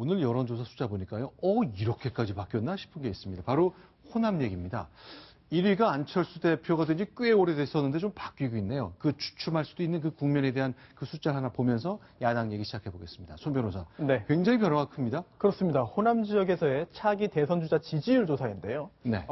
오늘 여론조사 숫자 보니까요. 이렇게까지 바뀌었나 싶은 게 있습니다. 바로 호남 얘기입니다. 1위가 안철수 대표가 된 지 꽤 오래됐었는데 좀 바뀌고 있네요. 그 주춤할 수도 있는 그 국면에 대한 그 숫자 하나 보면서 야당 얘기 시작해 보겠습니다. 손 변호사. 네. 굉장히 변화가 큽니다. 그렇습니다. 호남 지역에서의 차기 대선 주자 지지율 조사인데요. 네.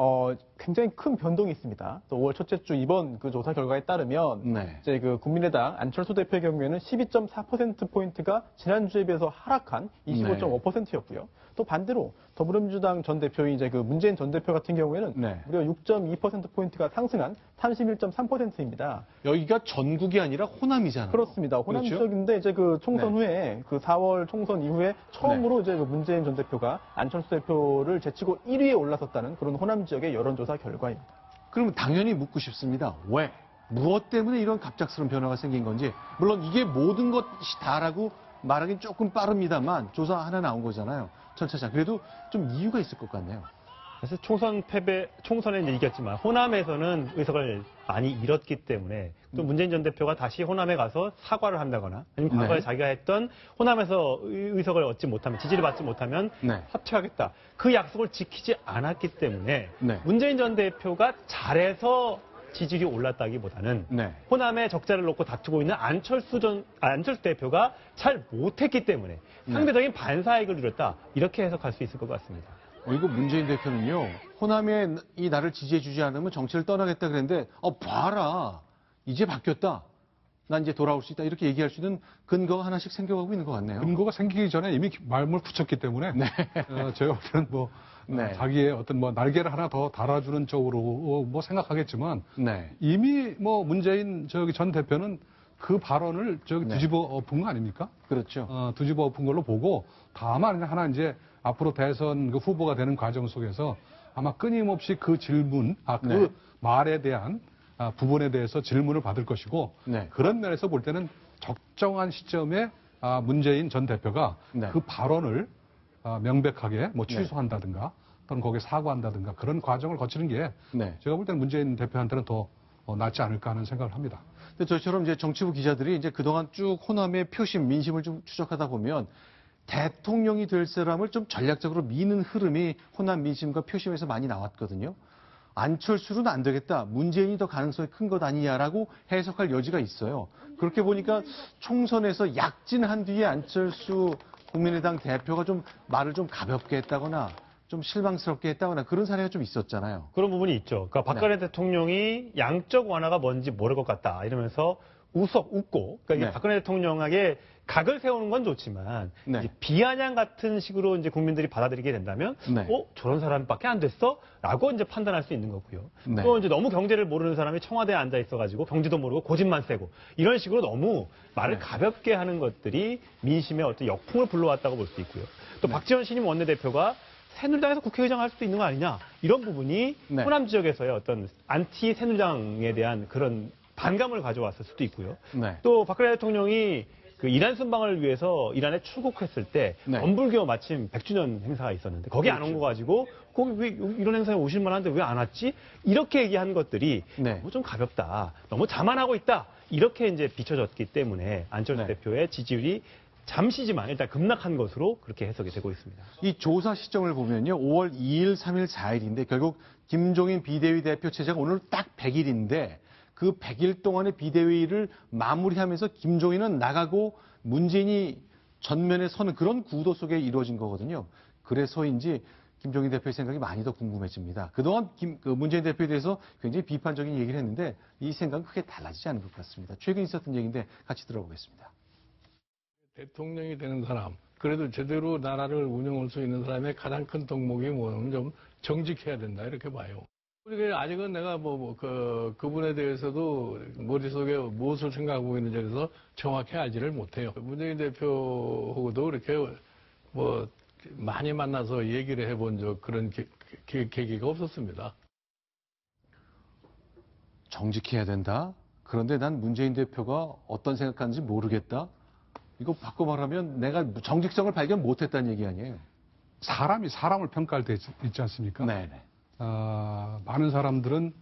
굉장히 큰 변동이 있습니다. 또 5월 첫째 주 이번 그 조사 결과에 따르면 네. 이제 그 국민의당 안철수 대표의 경우에는 12.4%포인트가 지난주에 비해서 하락한 25.5%였고요. 또 반대로 더불어민주당 전 대표인 이제 그 문재인 전 대표 같은 경우에는 네. 무려 6.2%포인트가 상승한 31.3%입니다. 여기가 전국이 아니라 호남이잖아요. 그렇습니다. 호남 그렇죠? 지역인데 이제 그 총선 네. 후에 그 4월 총선 이후에 처음으로 이제 그 문재인 전 대표가 안철수 대표를 제치고 1위에 올라섰다는 그런 호남 지역의 여론조사 결과입니다. 그럼 당연히 묻고 싶습니다. 왜? 무엇 때문에 이런 갑작스러운 변화가 생긴 건지. 물론 이게 모든 것이 다라고 말하기는 조금 빠릅니다만 조사 하나 나온 거잖아요. 전 차장. 그래도 좀 이유가 있을 것 같네요. 사실 총선에 이제 이겼지만 호남에서는 의석을 많이 잃었기 때문에 또 문재인 전 대표가 다시 호남에 가서 사과를 한다거나 아니면 과거에 네. 자기가 했던 호남에서 의석을 얻지 못하면 지지를 받지 못하면 네. 사퇴하겠다. 그 약속을 지키지 않았기 때문에 네. 문재인 전 대표가 잘해서 지지율이 올랐다기보다는 네. 호남에 적자를 놓고 다투고 있는 안철수 대표가 잘 못했기 때문에 상대적인 반사이익을 누렸다. 이렇게 해석할 수 있을 것 같습니다. 이거 문재인 대표는요, 호남에 이 나를 지지해주지 않으면 정치를 떠나겠다 그랬는데, 봐라. 이제 바뀌었다. 난 이제 돌아올 수 있다. 이렇게 얘기할 수 있는 근거가 하나씩 생겨가고 있는 것 같네요. 근거가 생기기 전에 이미 말문을 붙였기 때문에, 네. 제가 볼 때는 네. 자기의 어떤 날개를 하나 더 달아주는 쪽으로 생각하겠지만, 네. 이미 문재인 전 대표는 그 발언을 네. 뒤집어 엎은 거 아닙니까? 그렇죠. 뒤집어 엎은 걸로 보고, 다만 하나 이제 앞으로 대선 그 후보가 되는 과정 속에서 아마 끊임없이 그 질문, 네. 말에 대한 부분에 대해서 질문을 받을 것이고, 네. 그런 면에서 볼 때는 적정한 시점에 문재인 전 대표가 네. 그 발언을 명백하게 취소한다든가 또는 거기에 사과한다든가 그런 과정을 거치는 게 네. 제가 볼 때는 문재인 대표한테는 더 낫지 않을까 하는 생각을 합니다. 근데 저희처럼 이제 정치부 기자들이 이제 그동안 쭉 호남의 표심, 민심을 좀 추적하다 보면 대통령이 될 사람을 좀 전략적으로 미는 흐름이 호남 민심과 표심에서 많이 나왔거든요. 안철수는 안 되겠다. 문재인이 더 가능성이 큰 것 아니냐라고 해석할 여지가 있어요. 그렇게 보니까 총선에서 약진한 뒤에 안철수 국민의당 대표가 좀 말을 좀 가볍게 했다거나 좀 실망스럽게 했다거나 그런 사례가 좀 있었잖아요. 그런 부분이 있죠. 그러니까 박근혜 대통령이 양적 완화가 뭔지 모를 것 같다. 이러면서 웃고, 그러니까 네. 박근혜 대통령에게 각을 세우는 건 좋지만, 네. 이제 비아냥 같은 식으로 이제 국민들이 받아들이게 된다면, 네. 저런 사람밖에 안 됐어? 라고 이제 판단할 수 있는 거고요. 네. 또 이제 너무 경제를 모르는 사람이 청와대에 앉아 있어가지고 경제도 모르고 고집만 세고, 이런 식으로 너무 말을 네. 가볍게 하는 것들이 민심의 어떤 역풍을 불러왔다고 볼 수 있고요. 또 박지원 신임 원내대표가 새누리당에서 국회의장 할 수도 있는 거 아니냐, 이런 부분이 네. 호남 지역에서의 어떤 안티 새누리당에 대한 그런 반감을 가져왔을 수도 있고요. 네. 또 박근혜 대통령이 그 이란 순방을 위해서 이란에 출국했을 때 네. 엄불교 마침 100주년 행사가 있었는데 거기 안 온 거 가지고 거기 왜 이런 행사에 오실 만한데 왜 안 왔지? 이렇게 얘기한 것들이 네. 너무 좀 가볍다. 너무 자만하고 있다. 이렇게 이제 비춰졌기 때문에 안철수 네. 대표의 지지율이 잠시지만 일단 급락한 것으로 그렇게 해석이 되고 있습니다. 이 조사 시점을 보면요. 5월 2일, 3일, 4일인데 결국 김종인 비대위 대표 체제가 오늘 딱 100일인데 그 100일 동안의 비대위를 마무리하면서 김종인은 나가고 문재인이 전면에 서는 그런 구도 속에 이루어진 거거든요. 그래서인지 김종인 대표의 생각이 많이 더 궁금해집니다. 그동안 문재인 대표에 대해서 굉장히 비판적인 얘기를 했는데 이 생각은 크게 달라지지 않은 것 같습니다. 최근 있었던 얘기인데 같이 들어보겠습니다. 대통령이 되는 사람, 그래도 제대로 나라를 운영할 수 있는 사람의 가장 큰 덕목이 뭐냐면 좀 정직해야 된다 이렇게 봐요. 그러니까 아직은 내가 그분에 대해서도 머릿속에 무엇을 생각하고 있는지에 대해서 정확히 알지를 못해요. 문재인 대표하고도 이렇게 많이 만나서 얘기를 해본 그런 계기가 없었습니다. 정직해야 된다? 그런데 난 문재인 대표가 어떤 생각하는지 모르겠다? 이거 바꿔 말하면 내가 정직성을 발견 못했다는 얘기 아니에요? 사람이 사람을 평가할 때 있지 않습니까? 네네. 많은 사람들은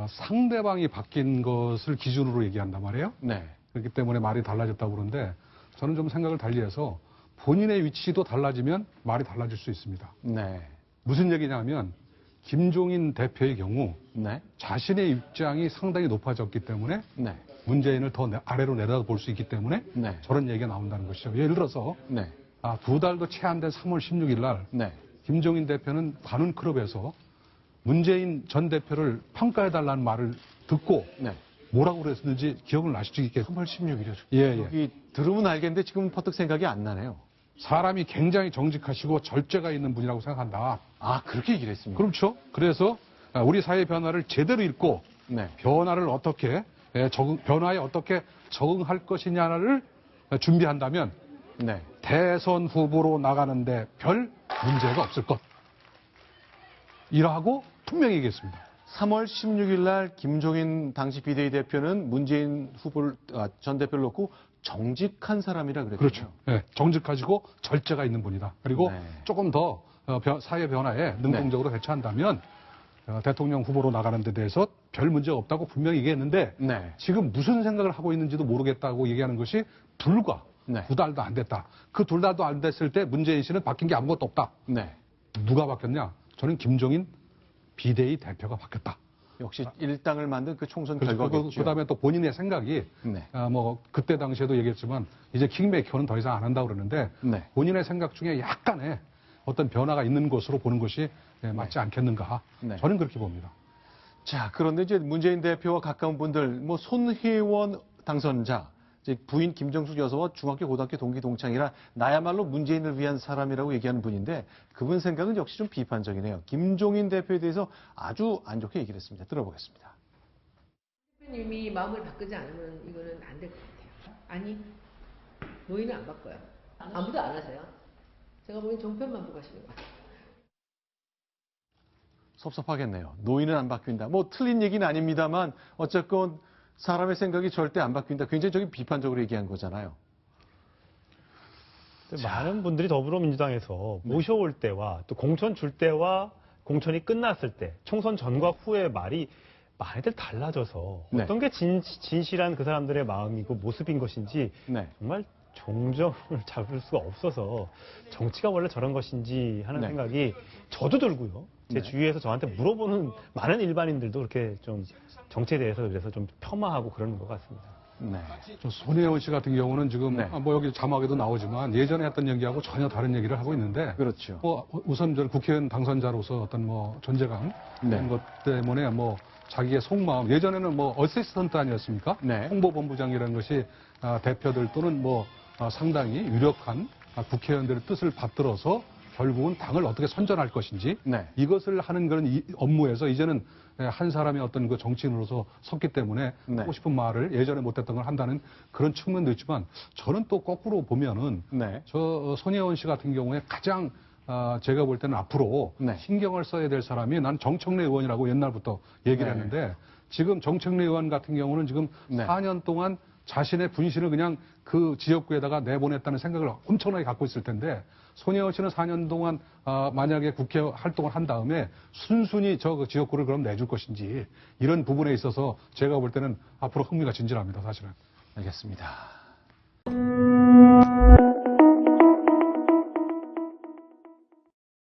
상대방이 바뀐 것을 기준으로 얘기한단 말이에요. 네. 그렇기 때문에 말이 달라졌다고 그러는데 저는 좀 생각을 달리해서 본인의 위치도 달라지면 말이 달라질 수 있습니다. 네. 무슨 얘기냐면 김종인 대표의 경우 네. 자신의 입장이 상당히 높아졌기 때문에 네. 문재인을 더 아래로 내려볼 수 있기 때문에 네. 저런 얘기가 나온다는 것이죠. 예를 들어서 네. 2달도 채 안 된 3월 16일 날 네. 김종인 대표는 관훈클럽에서 문재인 전 대표를 평가해달라는 말을 듣고 네. 뭐라고 그랬는지 기억을 나시죠? 3월 16일이요. 예. 여기 들으면 알겠는데 지금 퍼뜩 생각이 안 나네요. 사람이 굉장히 정직하시고 절제가 있는 분이라고 생각한다. 아, 그렇게 얘기를 했습니다. 그렇죠. 그래서 우리 사회 변화를 제대로 읽고 네. 변화를 어떻게 변화에 어떻게 적응할 것이냐를 준비한다면 네. 대선 후보로 나가는데 별 문제가 없을 것. 이라고 분명히 얘기했습니다. 3월 16일 날 김종인 당시 비대위 대표는 문재인 전 대표를 놓고 정직한 사람이라 그랬죠. 그렇죠. 네, 정직하시고 절제가 있는 분이다. 그리고 네. 조금 더 사회 변화에 능동적으로 대처한다면 대통령 후보로 나가는 데 대해서 별 문제가 없다고 분명히 얘기했는데 네. 지금 무슨 생각을 하고 있는지도 모르겠다고 얘기하는 것이 불과 네. 2달도 안 됐다. 그 2달도 안 됐을 때 문재인 씨는 바뀐 게 아무것도 없다. 네. 누가 바뀌었냐? 저는 김종인 비대위 대표가 바뀌었다. 역시 일당을 만든 그 총선 그렇죠. 결과겠죠. 그다음에 또 본인의 생각이 네. 그때 당시에도 얘기했지만 이제 킹메이커는 더 이상 안 한다고 그러는데 네. 본인의 생각 중에 약간의 어떤 변화가 있는 것으로 보는 것이 맞지 않겠는가. 네. 저는 그렇게 봅니다. 자, 그런데 이제 문재인 대표와 가까운 분들, 손혜원 당선자, 이제 부인 김정숙 여사와 중학교, 고등학교 동기 동창이라 나야말로 문재인을 위한 사람이라고 얘기하는 분인데 그분 생각은 역시 좀 비판적이네요. 김종인 대표에 대해서 아주 안 좋게 얘기를 했습니다. 들어보겠습니다. 대표님이 마음을 바꾸지 않으면 이거는 안 될 것 같아요. 아니, 노인은 안 바꿔요. 아무도 안 하세요. 제가 보기엔 종편만 보고 하시는 것 같아요. 섭섭하겠네요. 노인은 안 바뀐다. 뭐 틀린 얘기는 아닙니다만 어쨌건 사람의 생각이 절대 안 바뀐다. 굉장히 저기 비판적으로 얘기한 거잖아요. 많은 분들이 더불어민주당에서 모셔올 때와 또 공천 줄 때와 공천이 끝났을 때 총선 전과 후의 말이 많이들 달라져서 네. 어떤 게 진실한 그 사람들의 마음이고 모습인 것인지 네. 정말 종점을 잡을 수가 없어서 정치가 원래 저런 것인지 하는 네. 생각이 저도 들고요. 제 네. 주위에서 저한테 물어보는 많은 일반인들도 그렇게 좀 정치에 대해서 그래서 좀 폄하하고 그러는 것 같습니다. 네. 손혜원 씨 같은 경우는 지금 네. 여기 자막에도 나오지만 예전에 했던 얘기하고 전혀 다른 얘기를 하고 있는데 그렇죠. 우선 저 국회의원 당선자로서 어떤 존재감 네. 이런 것 때문에 자기의 속마음 예전에는 어시스턴트 아니었습니까? 네. 홍보본부장이라는 것이 대표들 또는 상당히 유력한 국회의원들의 뜻을 받들어서 결국은 당을 어떻게 선전할 것인지 네. 이것을 하는 그런 업무에서 이제는 한 사람의 어떤 그 정치인으로서 섰기 때문에 네. 하고 싶은 말을 예전에 못했던 걸 한다는 그런 측면도 있지만 저는 또 거꾸로 보면은 네. 저 손혜원 씨 같은 경우에 가장 제가 볼 때는 앞으로 네. 신경을 써야 될 사람이 난 정청래 의원이라고 옛날부터 얘기를 네. 했는데 지금 정청래 의원 같은 경우는 지금 네. 4년 동안 자신의 분신을 그냥 그 지역구에다가 내보냈다는 생각을 엄청나게 갖고 있을 텐데 손혜원 씨는 4년 동안 만약에 국회 활동을 한 다음에 순순히 그 지역구를 그럼 내줄 것인지 이런 부분에 있어서 제가 볼 때는 앞으로 흥미가 진진합니다, 사실은. 알겠습니다.